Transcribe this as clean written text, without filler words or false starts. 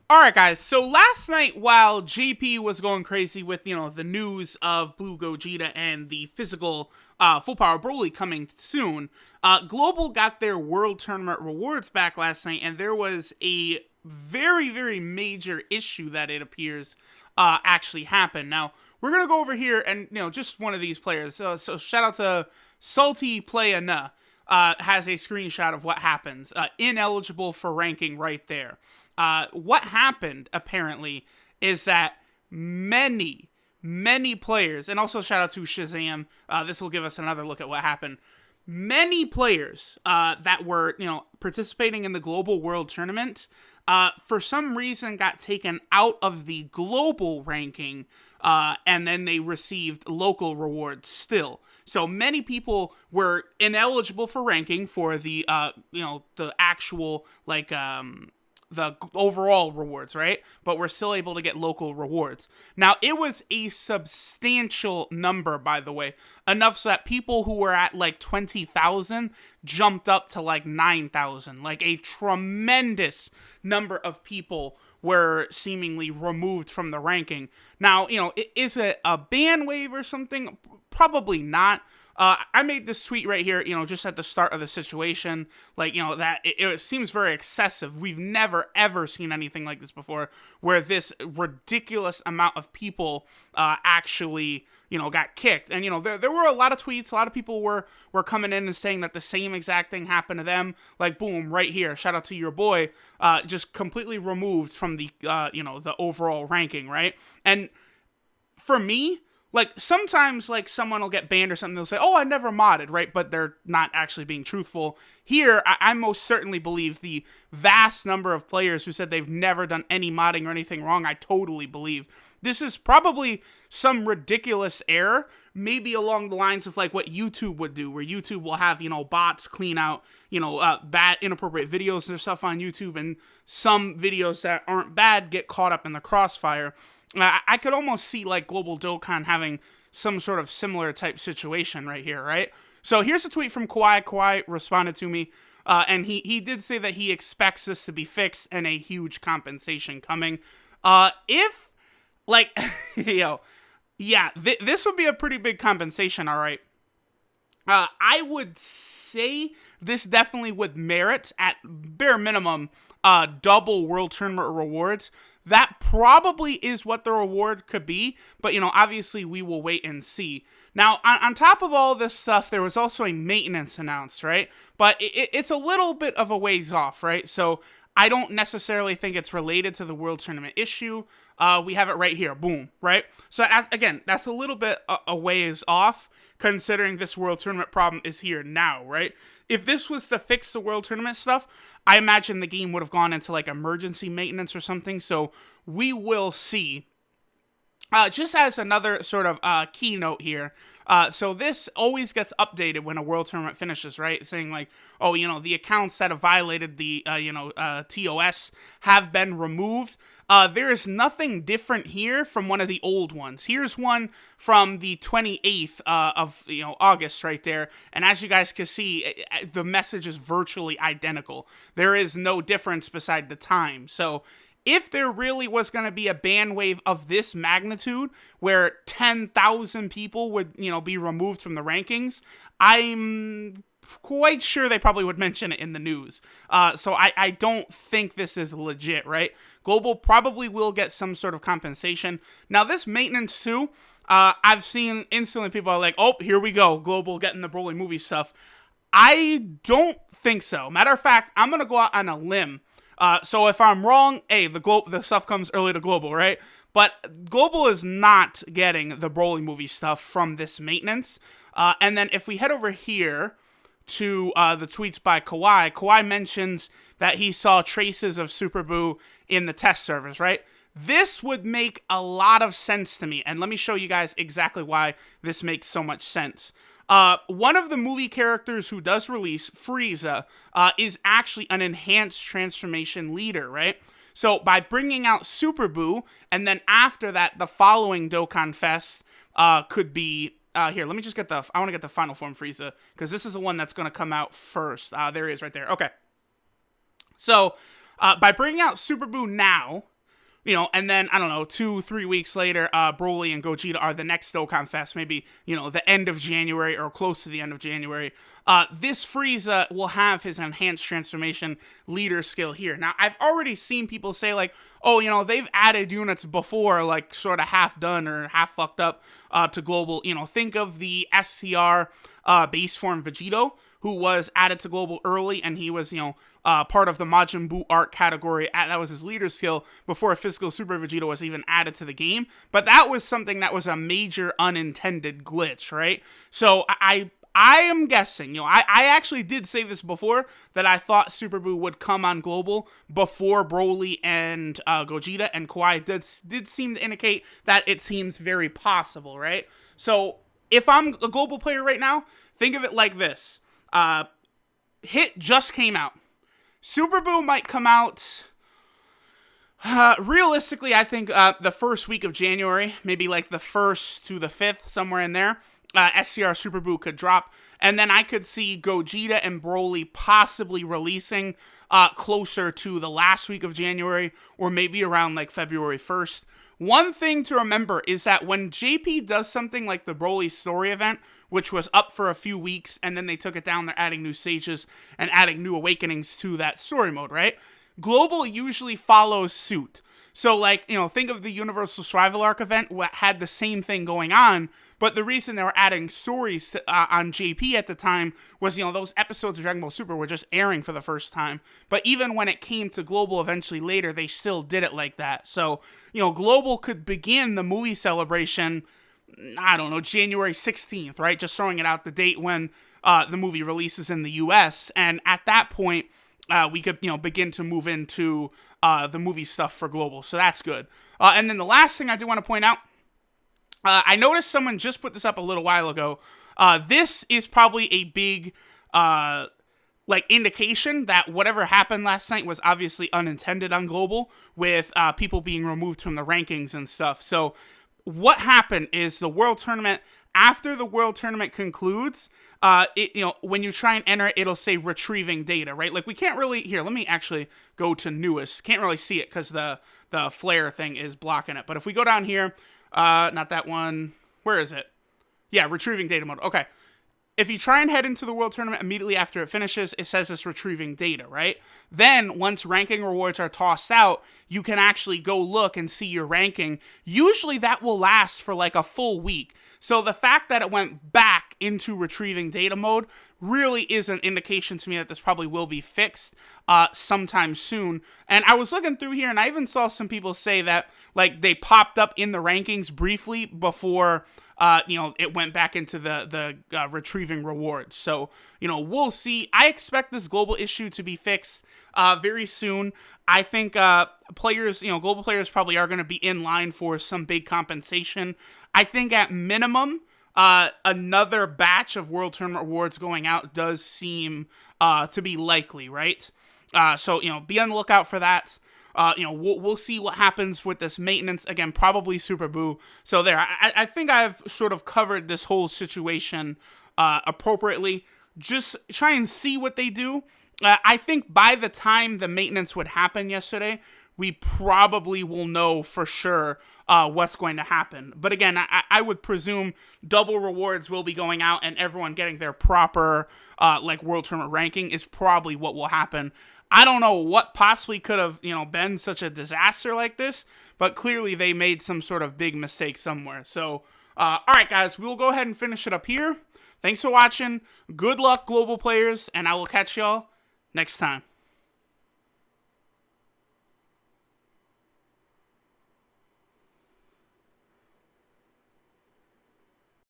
All right, guys. So last night, while JP was going crazy with the news of Blue Gogeta and the physical full power Broly coming soon, Global got their World Tournament rewards back last night, and there was a very major issue that it appears actually happened. Now we're gonna go over here and just one of these players. So shout out to Salty Playana. Has a screenshot of what happens. Ineligible for ranking right there. What happened, apparently, is that many players, and also shout out to Shazam, this will give us another look at what happened. Many players that were, participating in the Global World Tournament, for some reason got taken out of the global ranking, and then they received local rewards still. So many people were ineligible for ranking for the, the actual, the overall rewards, right? But we're still able to get local rewards. Now, it was a substantial number, by the way, enough so that people who were at 20,000 jumped up to 9,000. A tremendous number of people were seemingly removed from the ranking. Now, is it a ban wave or something? Probably not. I made this tweet right here, just at the start of the situation, that it seems very excessive. We've never, ever seen anything like this before, where this ridiculous amount of people actually, got kicked. And, there were a lot of tweets, a lot of people were coming in and saying that the same exact thing happened to them. Boom, right here, shout out to your boy, just completely removed from the, the overall ranking, right? And for me, sometimes, someone will get banned or something, they'll say, oh, I never modded, right? But they're not actually being truthful. Here, I most certainly believe the vast number of players who said they've never done any modding or anything wrong, I totally believe. This is probably some ridiculous error, maybe along the lines of, what YouTube would do, where YouTube will have, bots clean out, bad, inappropriate videos and stuff on YouTube, and some videos that aren't bad get caught up in the crossfire. I could almost see Global Dokkan having some sort of similar type situation right here, right? So here's a tweet from Kawhi. Kawhi responded to me, and he did say that he expects this to be fixed and a huge compensation coming. If, this would be a pretty big compensation, all right. I would say this definitely would merit, at bare minimum, double World Tournament rewards. That probably is what the reward could be, but, obviously we will wait and see. Now, on top of all this stuff, there was also a maintenance announced, right? But it's a little bit of a ways off, right? So I don't necessarily think it's related to the World Tournament issue. We have it right here, boom, right? So, again, that's a little bit a ways off, considering this World Tournament problem is here now, right? If this was to fix the World Tournament stuff, I imagine the game would have gone into emergency maintenance or something, so we will see. Just as another sort of keynote here, so this always gets updated when a World Tournament finishes, right? Saying oh, the accounts that have violated the, TOS have been removed. There is nothing different here from one of the old ones. Here's one from the 28th of August right there, and as you guys can see, the message is virtually identical. There is no difference beside the time. So if there really was going to be a ban wave of this magnitude, where 10,000 people would be removed from the rankings, I'm quite sure they probably would mention it in the news. So I don't think this is legit, right? Global probably will get some sort of compensation. Now, this maintenance too, I've seen instantly people are like, oh, here we go, Global getting the Broly movie stuff. I don't think so. Matter of fact, I'm going to go out on a limb. So if I'm wrong, hey, the stuff comes early to Global, right? But Global is not getting the Broly movie stuff from this maintenance. And then if we head over here to the tweets by Kawhi, Kawhi mentions that he saw traces of Super Buu in the test servers, right? This would make a lot of sense to me, and let me show you guys exactly why this makes so much sense. One of the movie characters who does release, Frieza, is actually an enhanced transformation leader, right? So by bringing out Super Buu, and then after that, the following Dokkan Fest could be here, let me just get I want to get the final form Frieza, because this is the one that's going to come out first. There he is right there. Okay. So, by bringing out Super Buu now, and then, I don't know, 2-3 weeks later, Broly and Gogeta are the next Dokkan Fest, maybe, the end of January or close to the end of January. This Frieza will have his enhanced transformation leader skill here. Now, I've already seen people say, like, oh, they've added units before, like, sort of half done or half fucked up to Global. Think of the SCR base form Vegito, who was added to Global early, and he was, part of the Majin Buu arc category. That was his leader skill before Physical Super Vegito was even added to the game. But that was something that was a major unintended glitch, right? So I am guessing, I actually did say this before, that I thought Super Buu would come on Global before Broly and Gogeta, and Kawhi did seem to indicate that it seems very possible, right? So if I'm a Global player right now, think of it like this. Hit just came out. Super Buu might come out, realistically, I think the first week of January, maybe like the 1st to the 5th, somewhere in there. SCR Super Buu could drop, and then I could see Gogeta and Broly possibly releasing closer to the last week of January, or maybe around like February 1st. One thing to remember is that when JP does something like the Broly story event, which was up for a few weeks, and then they took it down, they're adding new stages and adding new awakenings to that story mode, right? Global usually follows suit. So, like, think of the Universal Survival Arc event, what had the same thing going on, but the reason they were adding stories on JP at the time was, those episodes of Dragon Ball Super were just airing for the first time. But even when it came to Global eventually later, they still did it like that. So, Global could begin the movie celebration, I don't know, January 16th, right? Just throwing it out, the date when the movie releases in the US. And at that point, we could, begin to move into the movie stuff for Global. So that's good. And then the last thing I do want to point out, I noticed someone just put this up a little while ago. This is probably a big, indication that whatever happened last night was obviously unintended on Global, with people being removed from the rankings and stuff. So what happened is the World Tournament, after the World Tournament concludes, when you try and enter it, it'll say retrieving data, right? Like, we can't really, here, let me actually go to newest. Can't really see it because the flare thing is blocking it. But if we go down here, not that one, where is it? Yeah, retrieving data mode. Okay. If you try and head into the World Tournament immediately after it finishes, it says it's retrieving data, right? Then, once ranking rewards are tossed out, you can actually go look and see your ranking. Usually that will last for like a full week. So the fact that it went back into retrieving data mode really is an indication to me that this probably will be fixed sometime soon. And I was looking through here, and I even saw some people say that, like, they popped up in the rankings briefly before it went back into the retrieving rewards. So, we'll see. I expect this Global issue to be fixed very soon. I think Global players probably are going to be in line for some big compensation. I think at minimum, another batch of World Tournament rewards going out does seem to be likely, right? So, be on the lookout for that. We'll see what happens with this maintenance. Again, probably Super Buu. So there, I think I've sort of covered this whole situation appropriately. Just try and see what they do. I think by the time the maintenance would happen yesterday, we probably will know for sure what's going to happen. But again, I would presume double rewards will be going out, and everyone getting their proper World Tournament ranking is probably what will happen. I don't know what possibly could have, been such a disaster like this, but clearly they made some sort of big mistake somewhere. So, all right, guys, we'll go ahead and finish it up here. Thanks for watching. Good luck, Global players, and I will catch y'all next time.